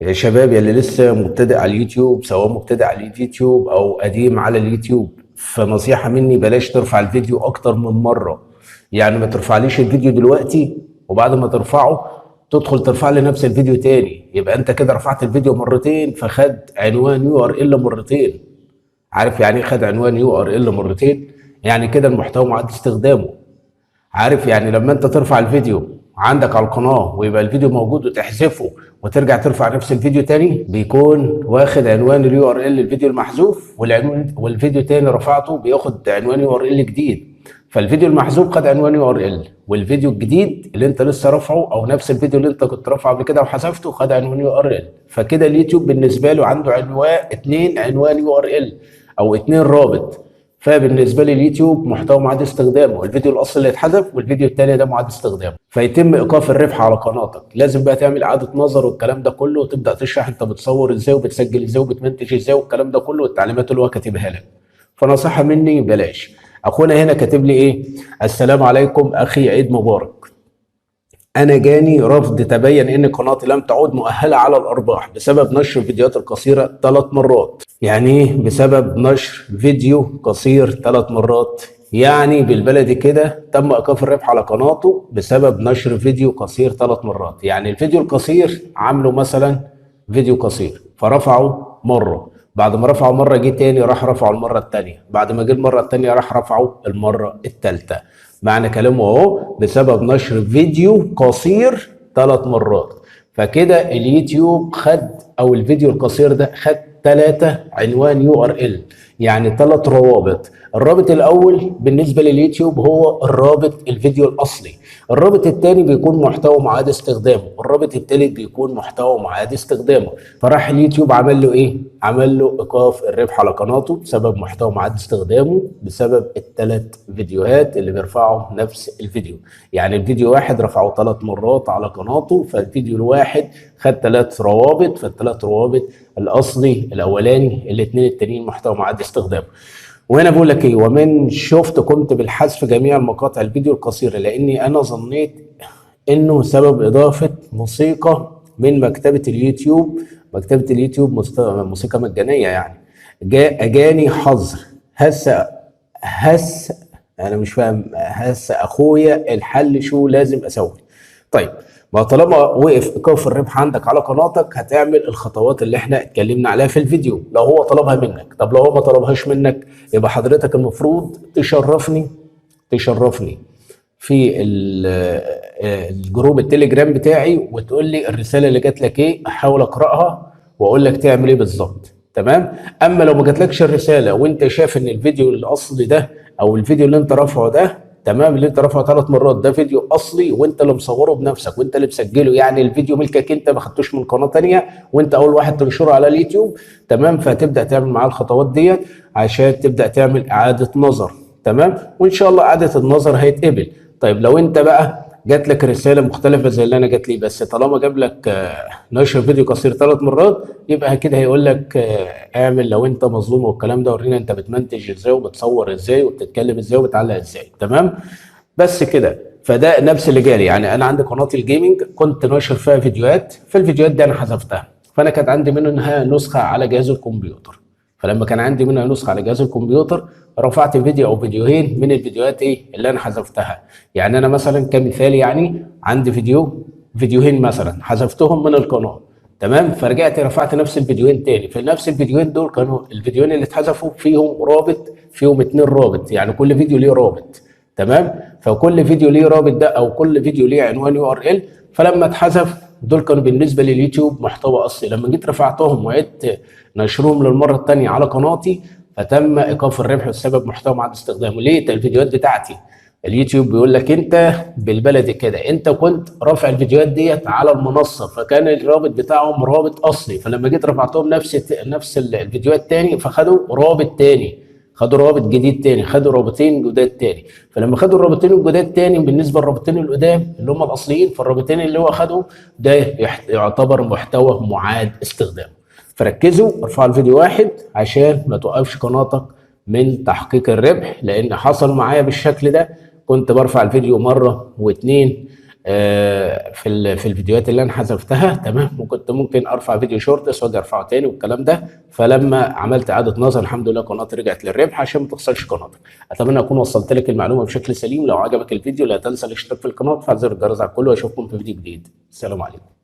يا شباب يلي لسه مبتدئ على اليوتيوب، سواء مبتدئ على اليوتيوب او قديم على اليوتيوب، فنصيحة مني بلاش ترفع الفيديو اكتر من مرة. يعني ما ترفعليش الفيديو دلوقتي وبعد ما ترفعه تدخل ترفع لي نفس الفيديو تاني، يبقى انت كده رفعت الفيديو مرتين فخد عنوان يو ار ال مرتين. عارف يعني ايه خد عنوان يو ار ال مرتين؟ يعني كده المحتوى معاد استخدامه. عارف يعني لما انت ترفع الفيديو عندك على القناة ويبقى الفيديو موجود وتحذفه وترجع ترفع نفس الفيديو تاني، بيكون واخد عنوان اليو ار ال الفيديو المحذوف، والعنوان والفيديو تاني رفعته بياخد عنوان يو ار ال جديد. فالفيديو المحذوف خد عنوان يو ار ال، والفيديو الجديد اللي انت لسه رافعه او نفس الفيديو اللي انت كنت رافعه قبل كده وحذفته خد عنوان يو ار ال. فكده اليوتيوب بالنسبه له عنده اتنين عنوان يو ار ال او اتنين رابط. فبالنسبه لي اليوتيوب محتوى معاد استخدامه، الفيديو الاصلي اللي اتحذف والفيديو الثاني ده معاد استخدامه، فيتم ايقاف الربح على قناتك. لازم بقى تعمل اعاده نظر والكلام ده كله، وتبدا تشرح انت بتصور ازاي وبتسجل ازاي وبتمنتج ازاي والكلام ده كله والتعليمات اللي هو كاتبها لك. فنصيحه مني بلاش. اخونا هنا كاتب لي ايه؟ السلام عليكم اخي، عيد مبارك. أنا جاني رفض تبين إن قناتي لم تعد مؤهلة على الأرباح بسبب نشر الفيديوهات القصيرة 3 مرات. يعني إيه بسبب نشر فيديو قصير 3 مرات؟ يعني بالبلدي كده تم إيقاف الربح على قناته بسبب نشر فيديو قصير 3 مرات. يعني الفيديو القصير عامله مثلا فيديو قصير فرفعه مرة، بعد ما رفعه مرة جه تاني راح رفعه المرة التانية، بعد ما جه المرة التانية راح رفعه المرة التالتة. معنى كلامه اهو بسبب نشر فيديو قصير 3 مرات. فكده اليوتيوب خد، او الفيديو القصير ده خد 3 عنوان يو ار ال، يعني 3 روابط. الرابط الاول بالنسبه لليوتيوب هو الرابط الفيديو الاصلي، الرابط الثاني بيكون محتوى معاد استخدامه، والرابط الثالث بيكون محتوى معاد استخدامه. فراح اليوتيوب عمل له ايه؟ عمل له ايقاف الربح على قناته بسبب محتوى معاد استخدامه، بسبب ال3 فيديوهات اللي بيرفعوا نفس الفيديو. يعني الفيديو واحد رفعه 3 مرات على قناته، فالفيديو الواحد خد 3 روابط، فال3 روابط الاصلي الاولاني، الاثنين التانيين محتوى معاد استخدامه. وهنا بقول لك ايه، ومن شفت قمت بالحذف جميع مقاطع الفيديو القصيره لاني انا ظنيت انه سبب اضافه موسيقى من مكتبه اليوتيوب. مكتبه اليوتيوب موسيقى مجانيه يعني. اجاني حظر. هس انا مش فاهم. اخويا الحل شو لازم اسوي؟ طيب، ما طالما وقف ايقاف الربح عندك على قناتك هتعمل الخطوات اللي احنا اتكلمنا عليها في الفيديو لو هو طلبها منك. طب لو هو ما طلبهاش منك يبقى حضرتك المفروض تشرفني في الجروب التليجرام بتاعي وتقول لي الرساله اللي جات لك ايه، احاول اقراها واقول لك تعمل ايه بالظبط. تمام. اما لو ما جاتلكش الرساله وانت شايف ان الفيديو الاصلي ده او الفيديو اللي انت رافعه ده، تمام، اللي انت رافعه 3 مرات ده فيديو اصلي وانت اللي مصوره بنفسك وانت اللي مسجله، يعني الفيديو ملكك انت، ما خدتوش من قناه تانيه وانت اول واحد تنشره على اليوتيوب، تمام. فتبدا تعمل معاه الخطوات ديت عشان تبدا تعمل اعاده نظر، تمام، وان شاء الله اعاده النظر هيتقبل. طيب لو انت بقى جات لك رساله مختلفه زي اللي انا جات لي، بس طالما جاب لك نشر فيديو قصير 3 مرات، يبقى كده هيقول لك اعمل لو انت مظلوم والكلام ده، ورينا انت بتمنتج ازاي وبتصور ازاي وبتتكلم ازاي وبتعلق ازاي، تمام. بس كده. فده نفس اللي جالي. يعني انا عندي قناه الجيمنج كنت ناشر فيها فيديوهات، في الفيديوهات دي انا حذفتها، فانا كانت عندي منها نسخه على جهاز الكمبيوتر. فلما كان عندي منها نسخه على جهاز الكمبيوتر رفعت فيديو او فيديوهين من الفيديوهات ايه اللي انا حذفتها. يعني انا مثلا كمثال، يعني عندي فيديوهين مثلا حذفتهم من القناه، تمام. فرجعت رفعت نفس الفيديوهين تاني، في نفس الفيديوهين دول كانوا الفيديوهين اللي اتحذفوا فيهم رابط، فيهم 2 رابط، يعني كل فيديو ليه رابط، تمام. فكل فيديو ليه رابط ده او كل فيديو ليه عنوان يو ار ال. فلما اتحذف دول كانوا بالنسبه لليوتيوب محتوى اصلي، لما جيت رفعتهم وعدت نشرهم للمره الثانيه على قناتي فتم ايقاف الربح بسبب محتوى معاد استخدامه. ليه؟ ده الفيديوهات بتاعتي. اليوتيوب بيقول لك انت بالبلدي كده انت كنت رافع الفيديوهات ديت على المنصه، فكان الرابط بتاعهم رابط اصلي، فلما جيت رفعتهم نفس الفيديوهات تاني فخدوا رابط تاني، خدوا رابط جديد تاني، خدوا رابطين جداد تاني. فلما خدوا الرابطين الجداد تاني بالنسبه للرابطين القدام اللي هم الاصليين، فالرابطين اللي هو خدهم ده يعتبر محتوى معاد استخدامه. فركزوا ارفعوا الفيديو واحد عشان ما توقفش قناتك من تحقيق الربح، لان حصل معايا بالشكل ده. كنت برفع الفيديو مره واتنين، في الفيديوهات اللي انا حذفتها، تمام، وكنت ممكن ارفع فيديو شورتس واجي ارفعه تاني والكلام ده. فلما عملت اعاده نظر الحمد لله قناتي رجعت للربح عشان ما تخسرش قناتك. اتمنى اكون وصلت لك المعلومه بشكل سليم. لو عجبك الفيديو لا تنسى الاشتراك في القناه وتفعل زر الجرس على الكل، واشوفكم في فيديو جديد. السلام عليكم.